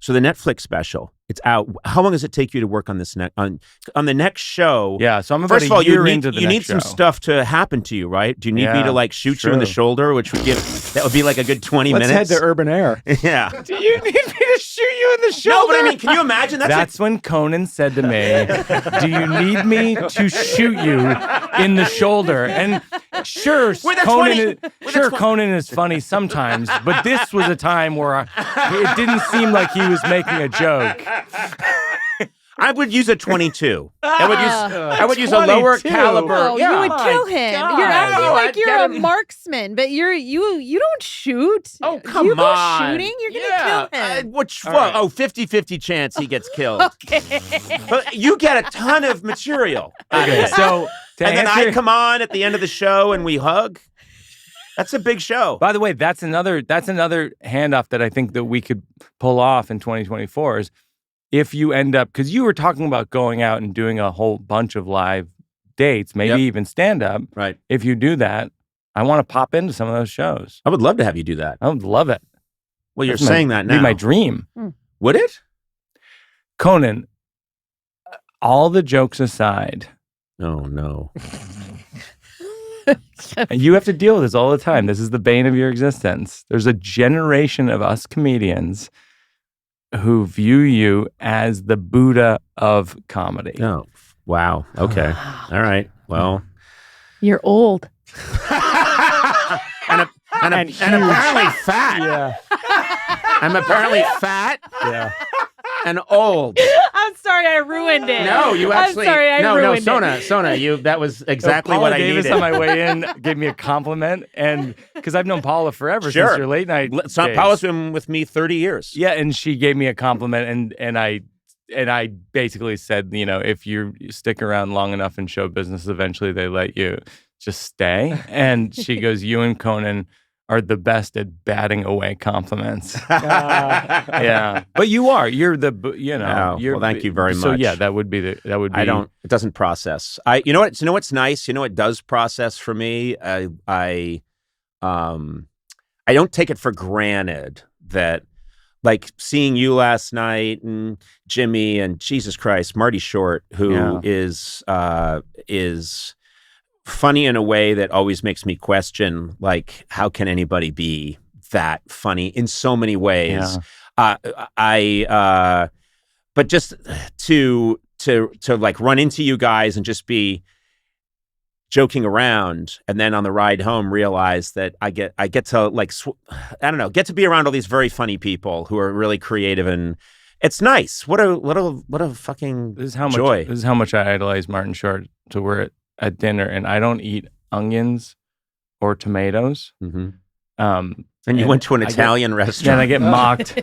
So the Netflix special, it's out. How long does it take you to work on this on the next show? Yeah, so I'm about first of all, a year into the you next need some show. stuff to happen to you, right? Do you need me to like shoot you in the shoulder, which would that would be like a good 20 minutes? Let's head to Urban Air. Yeah. Do you need me to shoot you in the shoulder? No, but I mean, can you imagine? That's when Conan said to me, "Do you need me to shoot you in the shoulder?" And sure, Conan is funny sometimes, but this was a time where it didn't seem like he was making a joke. I would use a 22. I would use a lower caliber. Oh, you would kill him. God. You're acting No, like you're a him. marksman, but you don't shoot. Oh, come you go on. shooting, you're gonna kill him. 50-50 chance he gets killed. Okay. But you get a ton of material. Okay, so and then I come on at the end of the show and we hug. That's a big show. By the way, that's another handoff that I think that we could pull off in 2024 is if you end up, because you were talking about going out and doing a whole bunch of live dates, maybe even stand up. Right. If you do that, I want to pop into some of those shows. I would love to have you do that. I would love it. Well, you're saying that now. Be my dream. Would it? Conan, all the jokes aside. Oh, no. And you have to deal with this all the time. This is the bane of your existence. There's a generation of us comedians who view you as the Buddha of comedy. Oh, wow. Okay. All right. Well. You're old. and apparently fat. Yeah. I'm apparently fat. Yeah. And old. I'm sorry, I ruined it. No, you actually. I'm sorry, I ruined it. Sona, that was exactly what I needed. Paula Davis on my way in gave me a compliment, and because I've known Paula forever since your late night. Paula's been with me 30 years. Yeah, and she gave me a compliment, and I basically said, if you stick around long enough in show business, eventually they let you just stay. And she goes, "You and Conan are the best at batting away compliments." Yeah, but you are. You're the. Well, thank you very much. So yeah, that would be. It doesn't process. You know what's nice. You know what does process for me. I don't take it for granted that, like, seeing you last night and Jimmy and Jesus Christ, Marty Short, who is funny in a way that always makes me question, like, how can anybody be that funny in so many ways? Yeah. But just to like run into you guys and just be joking around, and then on the ride home realize that I get to like get to be around all these very funny people who are really creative, and it's nice. What a fucking joy. This is how much I idolize Martin Short. So we're at dinner, and I don't eat onions or tomatoes. Mm-hmm. And you went to an Italian restaurant. And I get mocked.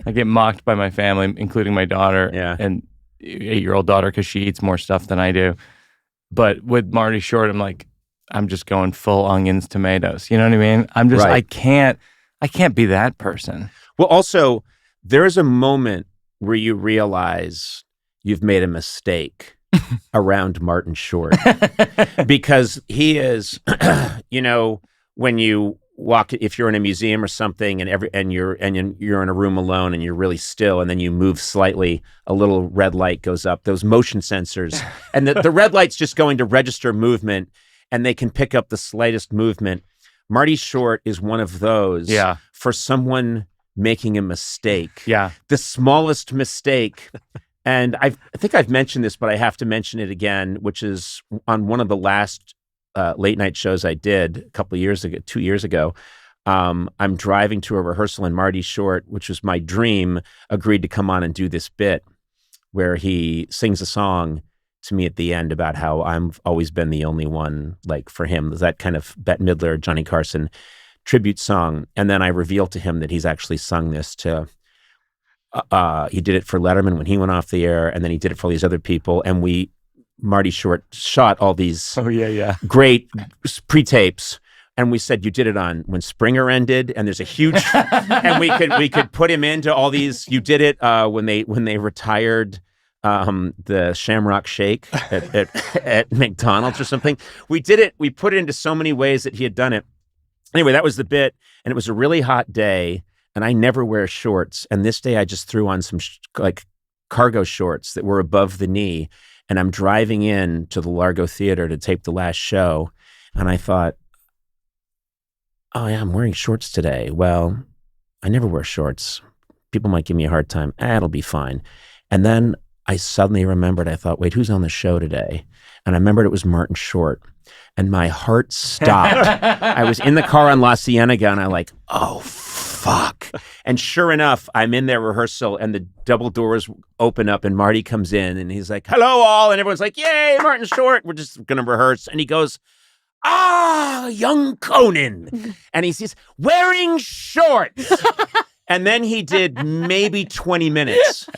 I get mocked by my family, including my daughter and 8-year-old daughter, because she eats more stuff than I do. But with Marty Short, I'm just going full onions, tomatoes. You know what I mean? I'm just, I can't be that person. Well, also, there is a moment where you realize you've made a mistake around Martin Short, because he is, when you walk, if you're in a museum or something, and you're in a room alone and you're really still, and then you move slightly, a little red light goes up, those motion sensors, and the red light's just going to register movement, and they can pick up the slightest movement. Marty Short is one of those. Yeah. For someone making a mistake. Yeah. The smallest mistake. And I think I've mentioned this, but I have to mention it again, which is on one of the last late night shows I did 2 years ago. I'm driving to a rehearsal, and Marty Short, which was my dream, agreed to come on and do this bit where he sings a song to me at the end about how I've always been the only one, like, for him. That kind of Bette Midler, Johnny Carson tribute song. And then I revealed to him that he's actually sung this to, he did it for Letterman when he went off the air, and then he did it for all these other people. And Marty Short shot all these great pre-tapes. And we said, you did it on when Springer ended, and there's a huge, and we could put him into all these. You did it when they retired the Shamrock Shake at McDonald's or something. We did it. We put it into so many ways that he had done it. Anyway, that was the bit, and it was a really hot day, and I never wear shorts. And this day I just threw on some like cargo shorts that were above the knee. And I'm driving in to the Largo Theater to tape the last show. And I thought, oh yeah, I'm wearing shorts today. Well, I never wear shorts. People might give me a hard time. It'll be fine. And then I suddenly remembered, I thought, wait, who's on the show today? And I remembered it was Martin Short. And my heart stopped. I was in the car on La Cienega and I'm like, oh, fuck. And sure enough, I'm in their rehearsal and the double doors open up and Marty comes in and he's like, hello all. And everyone's like, yay, Martin Short. We're just going to rehearse. And he goes, young Conan. And he says, wearing shorts. And then he did maybe 20 minutes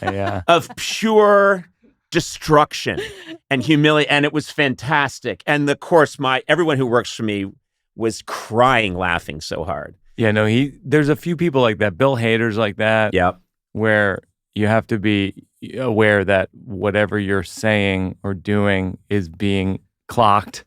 of pure destruction and humiliation, and it was fantastic. And of course, everyone who works for me was crying, laughing so hard. Yeah, no, there's a few people like that. Bill Hader's like that. Yep. Where you have to be aware that whatever you're saying or doing is being clocked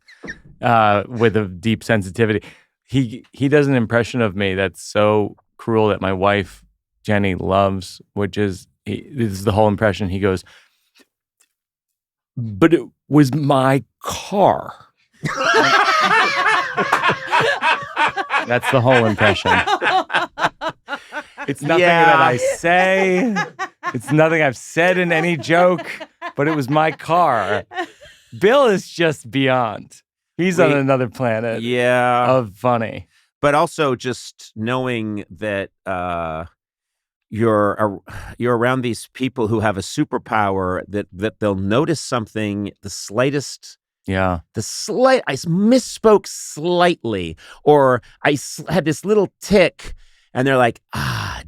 with a deep sensitivity. He does an impression of me that's so cruel that my wife Jenny loves, which is this is the whole impression. He goes, but it was my car. That's the whole impression. It's nothing that I say. It's nothing I've said in any joke, but it was my car. Bill is just beyond. He's on another planet of funny. But also just knowing that you're around these people who have a superpower that they'll notice something, the slightest. Yeah. I misspoke slightly, or I had this little tick, and they're like,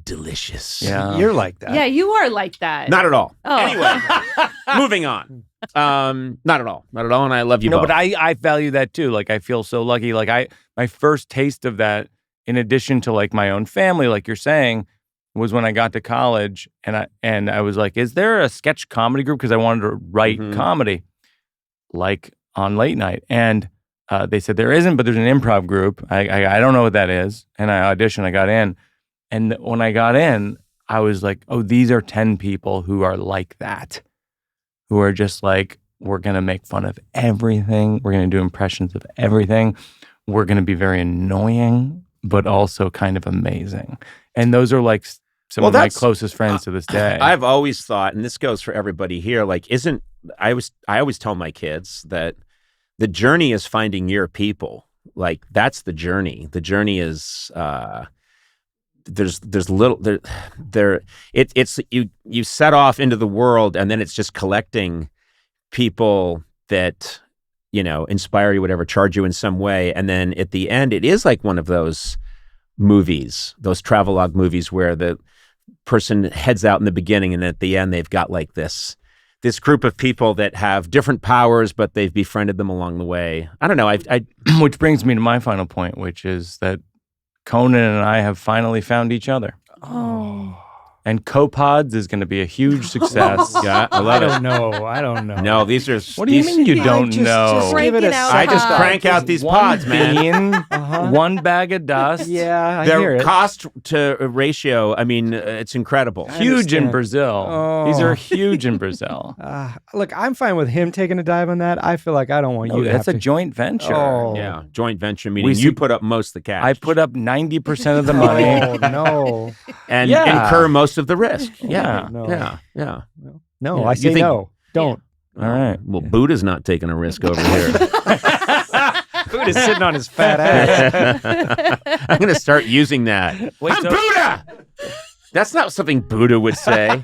delicious. Yeah. You're like that. Yeah, you are like that. Not at all. Oh. Anyway, moving on. Not at all. Not at all, and I love you both. But I value that too. Like, I feel so lucky. Like, my first taste of that, in addition to like my own family, like you're saying, was when I got to college, and I was like, is there a sketch comedy group? Because I wanted to write comedy, like on Late Night. And they said there isn't, but there's an improv group. I don't know what that is. And I auditioned, I got in. And when I got in, I was like, oh, these are 10 people who are like that, who are just like, we're going to make fun of everything. We're going to do impressions of everything. We're going to be very annoying, but also kind of amazing. And those are like some of my closest friends to this day. I've always thought, and this goes for everybody here, like, I always tell my kids that the journey is finding your people. Like, that's the journey. The journey is there's little it's you set off into the world, and then it's just collecting people that inspire you, whatever, charge you in some way, and then at the end it is like one of those movies, those travelogue movies where the person heads out in the beginning, and at the end they've got like this group of people that have different powers, but they've befriended them along the way. I don't know. Which brings me to my final point, which is that Conan and I have finally found each other. Oh. And Copods is going to be a huge success. Yeah, I love it. I don't know. No, these are. What do you mean you don't know? Just give it a I just crank out these pods, man. One bag of dust. Yeah, I Their hear it. cost to ratio, I mean, it's incredible. Huge in Brazil. Oh. These are huge in Brazil. Look, I'm fine with him taking a dive on that. I feel like I don't want you to That's have a to. joint venture. Oh. Yeah, joint venture meeting. You put up most of the cash. I put up 90% of the money. Oh, no. and incur most of the risk. Yeah. No. Yeah. No, Yeah, I you say think- no. Don't. All right. Well, Buddha's not taking a risk over here. Food is sitting on his fat ass. I'm going to start using that. Wait, I'm Buddha! That's not something Buddha would say.